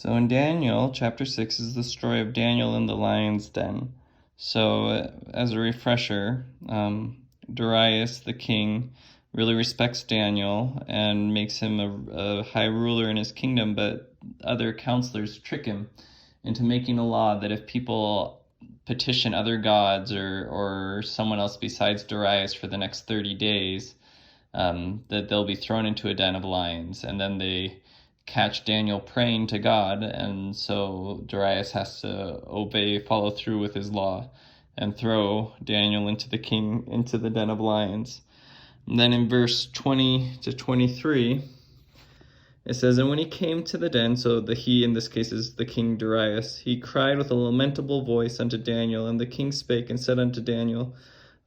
So in Daniel, chapter 6 is the story of Daniel in the lion's den. So as a refresher, Darius, the king, really respects Daniel and makes him a high ruler in his kingdom, but other counselors trick him into making a law that if people petition other gods or someone else besides Darius for the next 30 days, that they'll be thrown into a den of lions. And then they catch Daniel praying to God, and so Darius has to follow through with his law, and throw Daniel into the den of lions. And then in verse 20 to 23, it says, "And when he came to the den," so the he in this case is the king Darius, "he cried with a lamentable voice unto Daniel, and the king spake and said unto Daniel,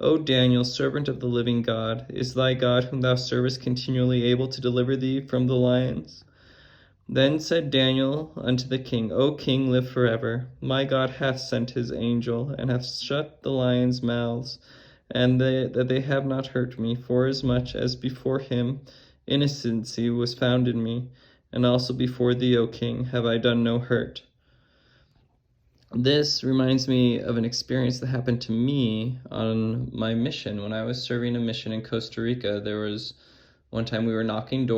O Daniel, servant of the living God, is thy God whom thou servest continually able to deliver thee from the lions? Then said Daniel unto the king, O king, live forever. My God hath sent his angel, and hath shut the lions' mouths, and that they have not hurt me, forasmuch as before him innocency was found in me, and also before thee, O king, have I done no hurt." This reminds me of an experience that happened to me on my mission. When I was serving a mission in Costa Rica, there was one time we were knocking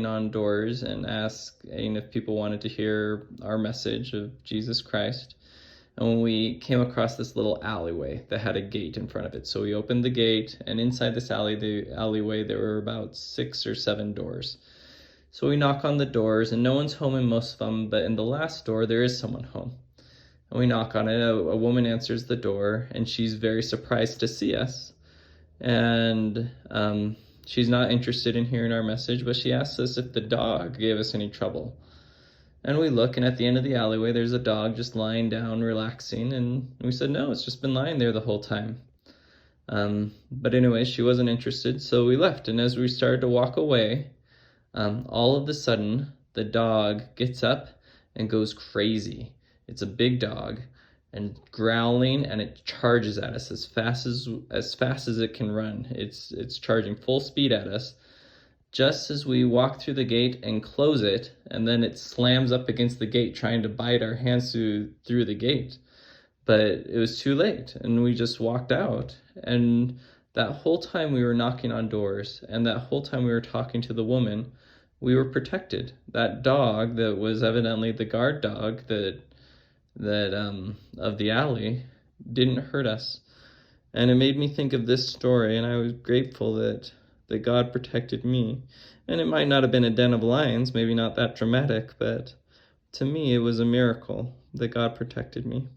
on doors and asking if people wanted to hear our message of Jesus Christ. And when we came across this little alleyway that had a gate in front of it. So we opened the gate, and inside this alleyway, there were about 6 or 7 doors. So we knock on the doors, and no one's home in most of them, but in the last door, there is someone home. And we knock on it, a woman answers the door, and she's very surprised to see us. And she's not interested in hearing our message, but she asks us if the dog gave us any trouble. And we look, and at the end of the alleyway, there's a dog just lying down, relaxing. And we said, no, it's just been lying there the whole time. But anyway, she wasn't interested, so we left. And as we started to walk away, all of a sudden, the dog gets up and goes crazy. It's a big dog, and growling, and it charges at us as fast as it can run. It's charging full speed at us. Just as we walk through the gate and close it, and then it slams up against the gate, trying to bite our hands through the gate. But it was too late, and we just walked out. And that whole time we were knocking on doors, and that whole time we were talking to the woman, we were protected. That dog that was evidently the guard dog that of the alley didn't hurt us. And it made me think of this story, and I was grateful that God protected me. And it might not have been a den of lions, maybe not that dramatic, but to me it was a miracle that God protected me.